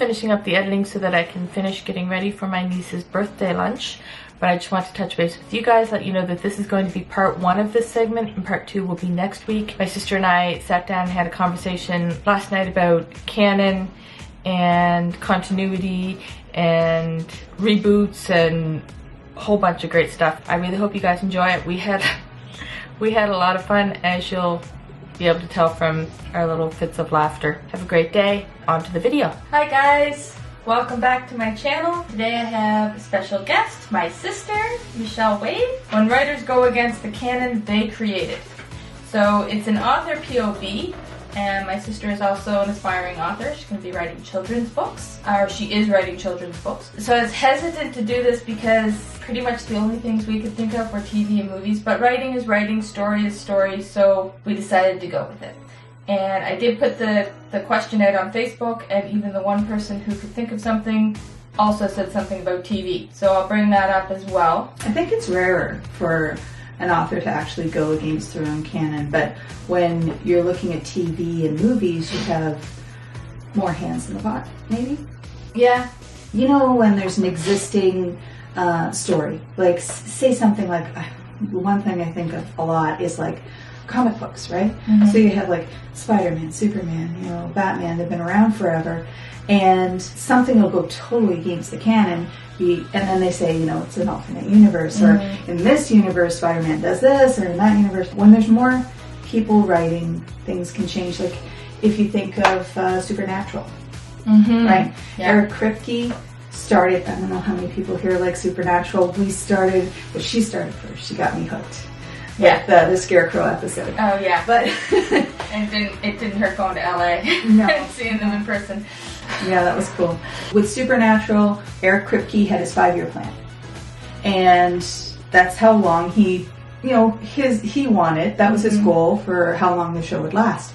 finishing up the editing so that I can finish getting ready for my niece's birthday lunch. But I just want to touch base with you guys, let you know that this is going to be part 1 of this segment, and part 2 will be next week. My sister and I sat down and had a conversation last night about canon and continuity and reboots and a whole bunch of great stuff. I really hope you guys enjoy it. We had a lot of fun, as you'll be able to tell from our little fits of laughter. Have a great day. On to the video. Hi guys. Welcome back to my channel. Today I have a special guest, my sister, Michelle Wade. When writers go against the canon they created. So it's an author POV, and my sister is also an aspiring author. She's going to be writing children's books, or she is writing children's books. So I was hesitant to do this because pretty much the only things we could think of were TV and movies, but writing is writing, story is story, so we decided to go with it. And I did put the question out on Facebook, and even the one person who could think of something also said something about TV. So I'll bring that up as well. I think it's rarer for an author to actually go against their own canon, but when you're looking at TV and movies, you have more hands in the pot, maybe? Yeah. You know, when there's an existing story, like say something like, one thing I think of a lot is like comic books, right? Mm-hmm. So you have like Spider-Man, Superman, you know, Batman, they've been around forever, and something will go totally against the canon, and then they say, you know, it's an alternate universe, or in this universe Spider-Man does this, or in that universe. When there's more people writing, things can change. Like if you think of Supernatural, right? Yeah. Eric Kripke started, I don't know how many people here like Supernatural. She started first. She got me hooked. Yeah, the Scarecrow episode. Oh yeah, but and it didn't hurt going to LA. No, and seeing them in person. Yeah, that was cool. With Supernatural, Eric Kripke had his 5-year plan, and that's how long he wanted. That was his goal for how long the show would last.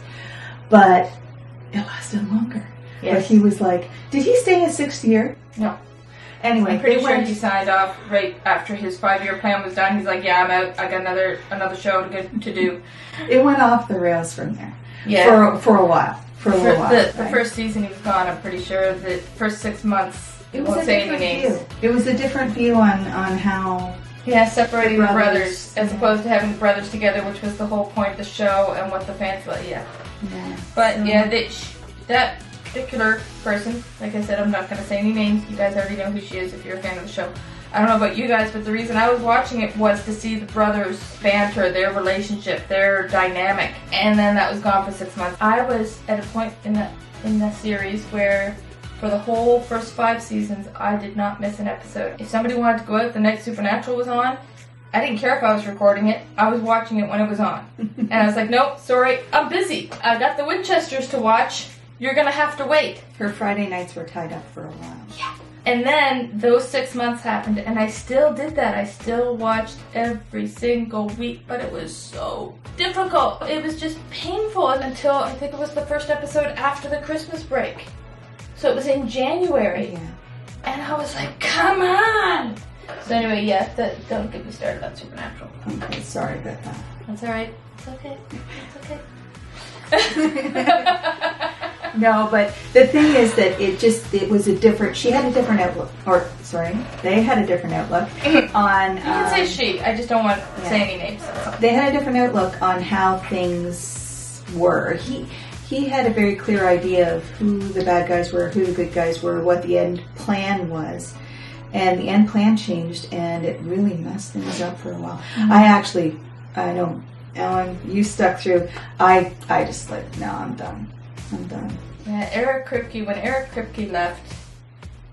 But it lasted longer. Yes. But he was like, did he stay his 6th year? No. Anyway, I'm pretty sure he signed off right after his 5-year plan was done. He's like, yeah, I'm out. I got another show to do. It went off the rails from there. Yeah. For a while. For a little while. The first season he was gone, I'm pretty sure. The first 6 months, it was a different view. It was a different view on how... Yeah, separating the brothers as opposed to having the brothers together, which was the whole point of the show and what the fans like. Yeah. But so, yeah, that particular person, like I said, I'm not going to say any names. You guys already know who she is if you're a fan of the show. I don't know about you guys, but the reason I was watching it was to see the brothers banter, their relationship, their dynamic, and then that was gone for 6 months. I was at a point in the series where for the whole first 5 seasons, I did not miss an episode. If somebody wanted to go out the night Supernatural was on, I didn't care if I was recording it. I was watching it when it was on. And I was like, nope, sorry, I'm busy. I got the Winchesters to watch. You're going to have to wait. Her Friday nights were tied up for a while. Yeah. And then those 6 months happened, and I still did that. I still watched every single week, but it was so difficult. It was just painful until I think it was the first episode after the Christmas break. So it was in January. Yeah. And I was like, come on! So anyway, yeah, don't get me started on Supernatural. Okay, sorry about that. That's alright. It's okay. It's okay. No, but the thing is that it was a different, she had a different outlook, they had a different outlook on... You can say she, I just don't want to say any names. They had a different outlook on how things were. He had a very clear idea of who the bad guys were, who the good guys were, what the end plan was. And the end plan changed, and it really messed things up for a while. I know, Ellen, you stuck through. I just like, no, I'm done. Yeah, when Eric Kripke left,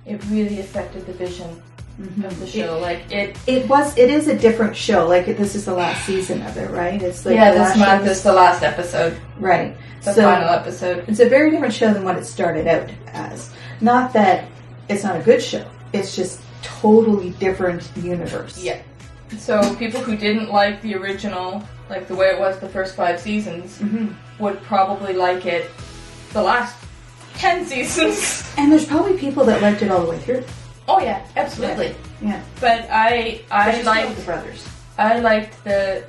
it really affected the vision of the show. It is a different show. Like this is the last season of it, right? It's like this month is the last episode. Right. The final episode. It's a very different show than what it started out as. Not that it's not a good show. It's just totally different universe. Yeah. So people who didn't like the original, like the way it was the first 5 seasons, would probably like it the last 10 seasons. And there's probably people that liked it all the way through. Oh yeah, absolutely. Yeah. But I liked the brothers. I liked the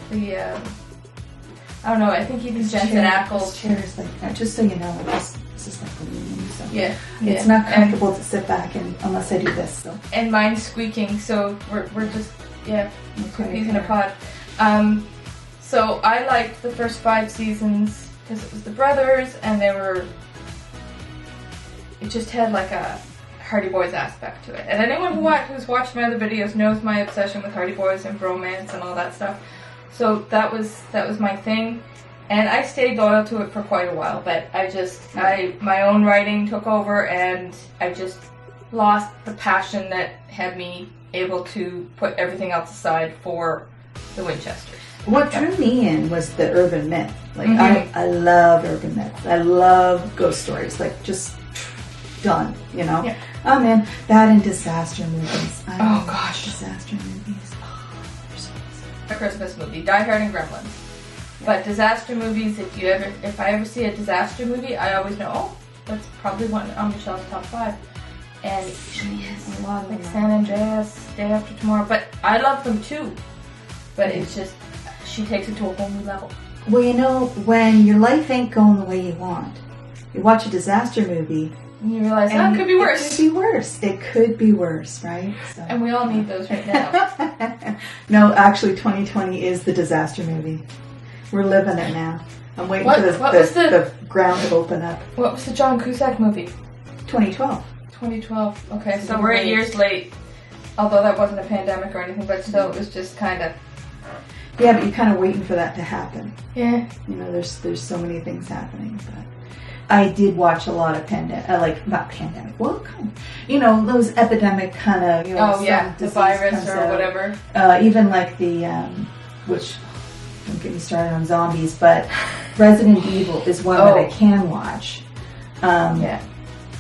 I don't know, I think even Jensen Ackles. Chairs like that, just so you know, this is like a room, so Yeah. It's not comfortable to sit back and unless I do this. So. And mine's squeaking, so we're just two peas in a pod. So I liked the first 5 seasons because it was the brothers, and it just had like a Hardy Boys aspect to it. And anyone who's watched my other videos knows my obsession with Hardy Boys and bromance and all that stuff. So that was my thing. And I stayed loyal to it for quite a while, but my own writing took over, and I just lost the passion that had me able to put everything else aside for the Winchesters. What drew me in was the urban myth. Like, I love urban myths. I love ghost stories. Like, just done, you know? Yeah. Oh man, that and disaster movies. Oh gosh. Disaster movies. Oh, they're so awesome. A Christmas movie, Die Hard and Gremlins. But disaster movies, if I ever see a disaster movie, I always know, oh, that's probably one on Michelle's top 5. And it usually is a lot, like San Andreas, Day After Tomorrow. But I love them too. But it's just, she takes it to a whole new level. Well, you know, when your life ain't going the way you want, you watch a disaster movie, and you realize, it could be worse. It could be worse. It could be worse, right? So. And we all need those right now. No, actually, 2020 is the disaster movie. We're living it now. I'm waiting for the ground to open up. What was the John Cusack movie? 2012. 2012. Okay, so we're 8 years late. Although that wasn't a pandemic or anything, but still, it was just kind of... Yeah, but you're kind of waiting for that to happen. Yeah. You know, there's so many things happening, but... I did watch a lot of not pandemic. Well, you know, those epidemic kind of, you know, the virus or whatever. Even like the, which, don't get me started on zombies, but Resident Evil is one that I can watch.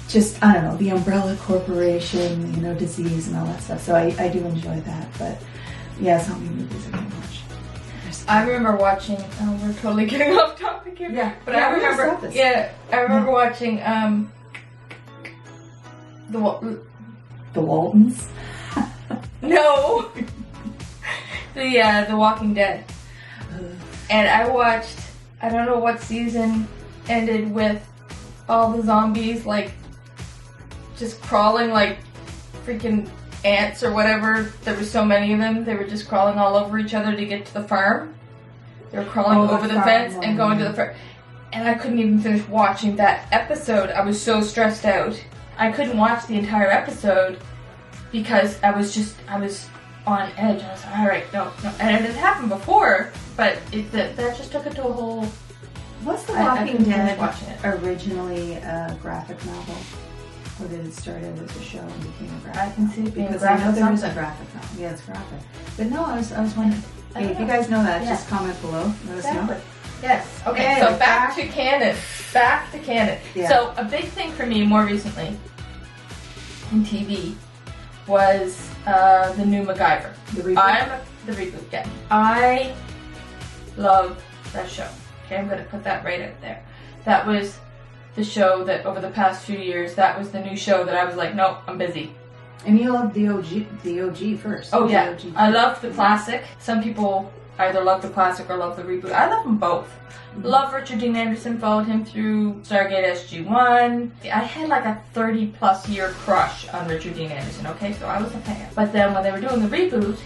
Just, I don't know, the Umbrella Corporation, you know, disease and all that stuff. So I do enjoy that, but yeah, zombie movies I can watch. I remember watching. We're totally getting off topic here. Yeah, but I remember. Yeah, I remember watching the Waltons. No, the Walking Dead. And I watched. I don't know what season ended with all the zombies like just crawling like freaking ants or whatever. There were so many of them. They were just crawling all over each other to get to the farm. They were crawling over the fence and going to the farm. And I couldn't even finish watching that episode. I was so stressed out. I couldn't watch the entire episode because I was on edge. I was like, all right, no. And it had happened before, but that just took it to a whole... Was The Walking Dead originally a graphic novel? Or did it start out as a show and became a graphic novel? I can see it being because I know there is a graphic novel. Yeah, it's graphic. But no, I was wondering. Hey, if you guys know that, just comment below. Let us know. Yes. Okay, so back to canon. Back to canon. Yeah. So a big thing for me more recently in TV was the new MacGyver. The reboot? The reboot, yeah. I love that show. Okay, I'm going to put that right out there. That was the show that over the past few years, that was the new show that I was like, nope, I'm busy. And you loved the OG first. Oh yeah, I love the classic. Some people either love the classic or love the reboot. I love them both. Mm-hmm. Love Richard Dean Anderson, followed him through Stargate SG-1. I had like a 30+ year crush on Richard Dean Anderson, okay, so I was a fan. But then when they were doing the reboot,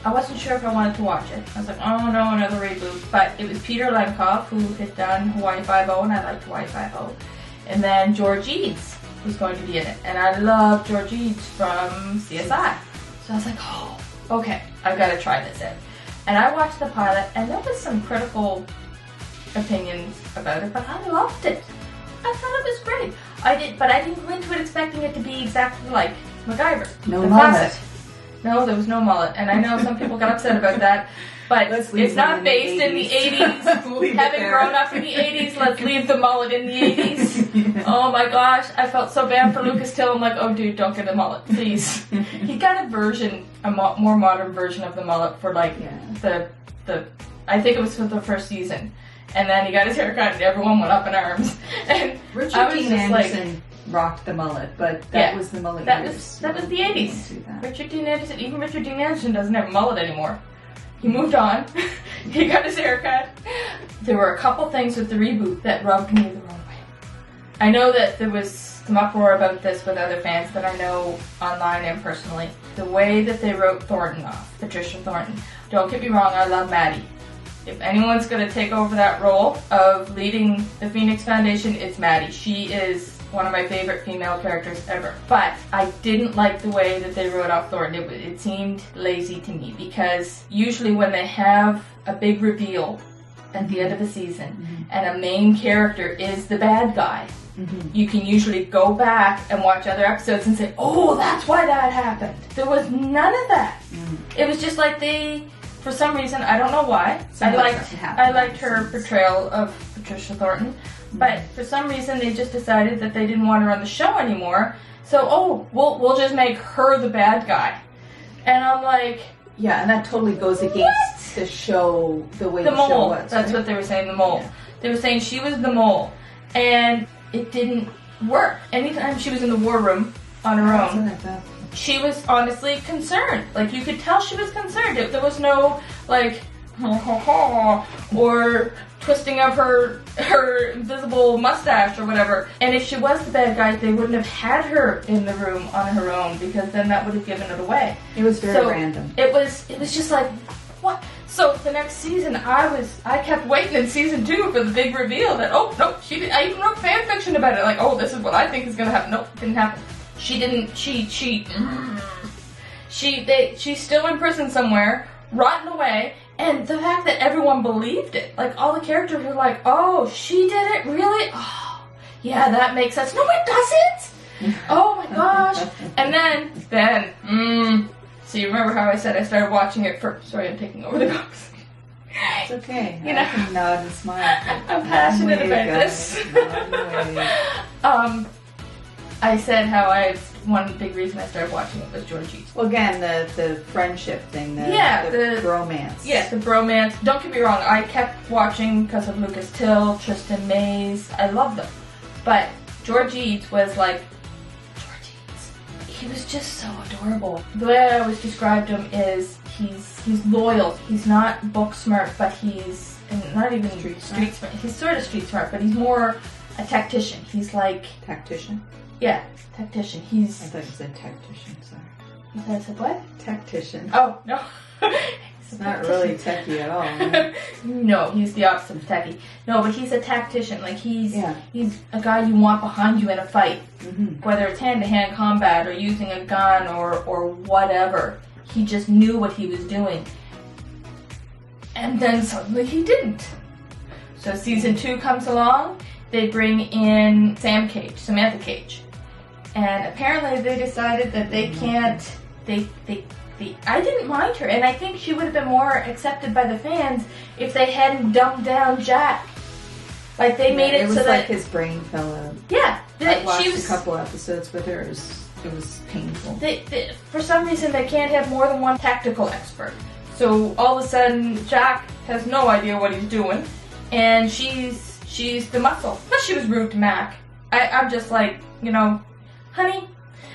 I wasn't sure if I wanted to watch it. I was like, oh no, another reboot. But it was Peter Lenkov who had done Hawaii Five-0, and I liked Hawaii Five-0. And then George Eads was going to be in it. And I love George Eads from CSI. So I was like, oh, okay, I've got to try this in. And I watched the pilot, and there was some critical opinions about it, but I loved it. I thought it was great. I didn't go into it expecting it to be exactly like MacGyver. No mullet. No, there was no mullet, and I know some people got upset about that, but it's not based in the 80s. Having grown up in the 80s, let's leave the mullet in the 80s. Yeah. Oh my gosh, I felt so bad for Lucas Till. I'm like, oh dude, don't get a mullet, please. He got a more modern version of the mullet for like the I think it was for the first season, and then he got his haircut and everyone went up in arms. And Richard Dean Anderson rocked the mullet, but that was the mullet. That was the 80s. Richard Dean Anderson, even Richard Dean Anderson doesn't have a mullet anymore. He moved on. He got his haircut. There were a couple things with the reboot that rubbed me the wrong way. I know that there was some uproar about this with other fans that I know online and personally. The way that they wrote Thornton off, Patricia Thornton. Don't get me wrong, I love Maddie. If anyone's going to take over that role of leading the Phoenix Foundation, it's Maddie. She is one of my favorite female characters ever. But I didn't like the way that they wrote off Thornton. It seemed lazy to me, because usually when they have a big reveal at the end of the season and a main character is the bad guy, you can usually go back and watch other episodes and say, oh, that's why that happened. There was none of that. It was just like they, for some reason, I don't know why, I liked her portrayal of Patricia Thornton, but for some reason they just decided that they didn't want her on the show anymore, so we'll just make her the bad guy. And I'm like, yeah, and that totally goes against the show, the way the mole show was. That's right? what they were saying, the mole. Yeah. They were saying she was the mole, and it didn't work. Anytime she was in the war room on her own, she was honestly concerned. Like, you could tell she was concerned. There was no, like, or twisting of her invisible mustache or whatever. And if she was the bad guy, they wouldn't have had her in the room on her own, because then that would have given it away. It was very random. It was just like, what? So the next season, I kept waiting in season 2 for the big reveal that, oh, no, she did. I even wrote fan fiction about it. Like, oh, this is what I think is going to happen. Nope, didn't happen. She didn't, she's still in prison somewhere, rotting away, and the fact that everyone believed it, like, all the characters were like, oh, she did it, really? Oh, yeah, that makes sense. No, it doesn't! Oh my gosh. And then, so you remember how I said I started watching it first? Sorry, I'm taking over the box. It's okay. You know, I can nod and smile. I'm passionate about this. I said how one big reason I started watching it was George Eads. Well, again, the friendship thing, the bromance. Yeah, the bromance. Don't get me wrong, I kept watching because of Lucas Till, Tristan Mays. I love them. But George Eads was like, he was just so adorable. The way I always described him is he's loyal. He's not book smart, but he's not even street smart. He's sort of street smart, but he's more a tactician. He's like... Tactician? Yeah, tactician. I thought you said tactician, sorry. You thought I said what? Tactician. Oh, no. It's not really techie at all. Right? No, he's the opposite of techie. No, but he's a tactician. Like, he's a guy you want behind you in a fight. Whether it's hand-to-hand combat or using a gun or whatever. He just knew what he was doing. And then suddenly he didn't. So season 2 comes along. They bring in Samantha Cage. And apparently they decided that they can't... I didn't mind her, and I think she would have been more accepted by the fans if they hadn't dumbed down Jack. Like, they made it so that... It was like his brain fell out. Yeah. I watched a couple episodes with her. It was painful. For some reason, they can't have more than one tactical expert. So all of a sudden, Jack has no idea what he's doing, and she's the muscle. Plus, she was rude to Mac. I'm just like, honey.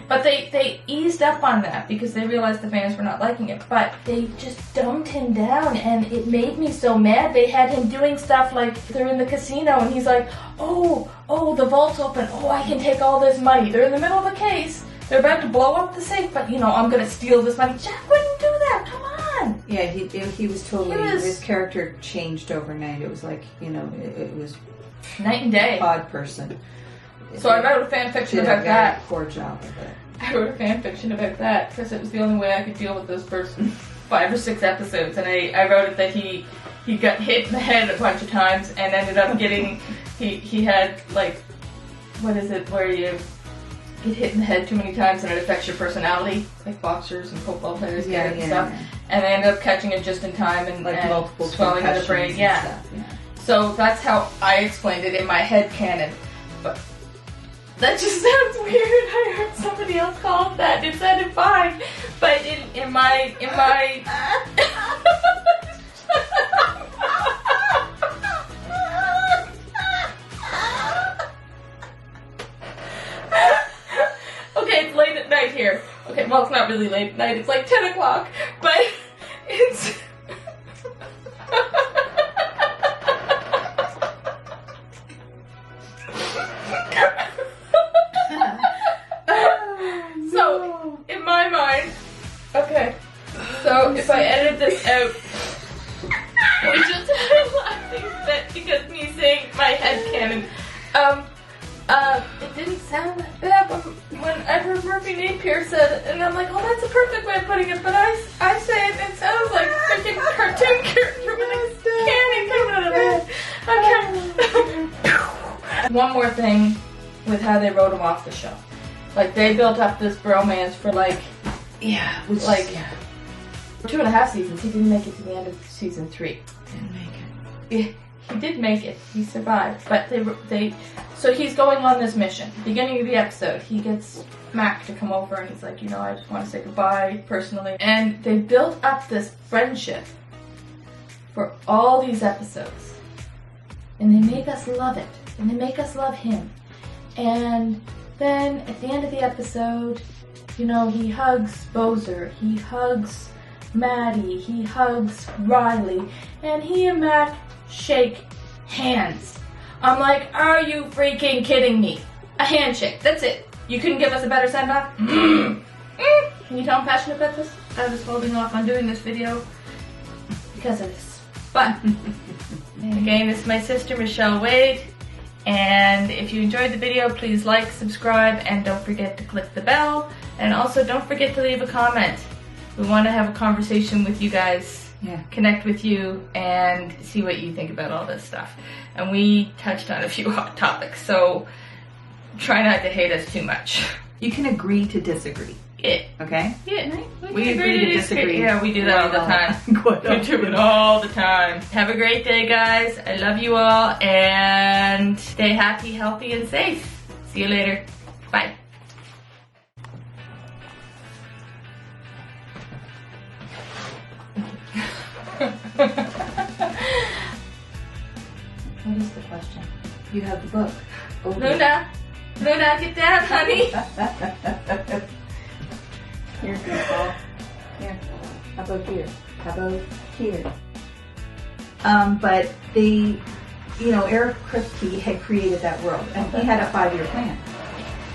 But they eased up on that because they realized the fans were not liking it. But they just dumbed him down, and it made me so mad. They had him doing stuff like they're in the casino, and he's like, oh, the vault's open. Oh, I can take all this money. They're in the middle of a case. They're about to blow up the safe, but, I'm going to steal this money. Jack wouldn't do that. Come on. Yeah, he was totally... His character changed overnight. It was like, it was... Night and day. Odd person. So I wrote a fan fiction about that. Poor job of it. I wrote a fan fiction about that because it was the only way I could deal with those first 5 or 6 episodes, and I wrote it that he got hit in the head a bunch of times and ended up getting he had, like, what is it where you get hit in the head too many times and it affects your personality, like boxers and football players get it and stuff, and they ended up catching it just in time and multiple swelling of the brain. Yeah. So that's how I explained it in my head canon, but that just sounds weird. I heard somebody else call it that. It sounded fine, but in my okay, it's late at night here. Okay, well, it's not really late at night. It's like 10 o'clock, but it's... Okay. So if I edit this out, we just had a laughing fit because me saying my headcanon. It didn't sound that bad when I heard Murphy Napier said it, and I'm like, oh, that's a perfect way of putting it, but I say it, and it sounds like a freaking cartoon character with a cannon coming out of it. Okay. One more thing with how they wrote him off the show. Like, they built up this bromance for like, Yeah. 2.5 seasons. He didn't make it to the end of season 3. Didn't make it. Yeah, he did make it. He survived. But so he's going on this mission. Beginning of the episode, he gets Mac to come over and he's like, you know, I just want to say goodbye personally. And they built up this friendship for all these episodes. And they make us love it. And they make us love him. And then at the end of the episode, you know, he hugs Bozer, he hugs Maddie, he hugs Riley, and he and Mac shake hands. I'm like, are you freaking kidding me? A handshake, that's it. You couldn't give us a better send-off? Can you tell I'm passionate about this? I was holding off on doing this video because of this. But, again, this is my sister Michelle Wade. And if you enjoyed the video, please like, subscribe, and don't forget to click the bell. And also don't forget to leave a comment. We want to have a conversation with you guys, connect with you, and see what you think about all this stuff. And we touched on a few hot topics, so try not to hate us too much. You can agree to disagree. Yeah. Okay? Yeah. We agree to disagree. Yeah, we do that all the time. We do it all the time. Have a great day, guys. I love you all, and stay happy, healthy, and safe. See you later. Bye. What is the question? You have the book. Luna, get down, honey. Here, Paul. Here. How about here? How about here? But Eric Kripke had created that world, and he had a 5-year plan.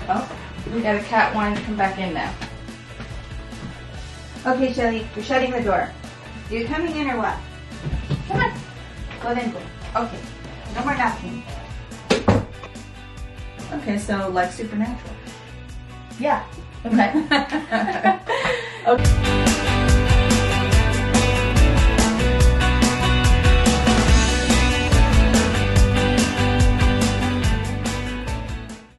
Oh, we got a cat wanting to come back in now. Okay, Shelly, we're shutting the door. You coming in or what? Come on. Go then, go. Okay. No more knocking. Okay, so like Supernatural. Yeah. Okay. Okay.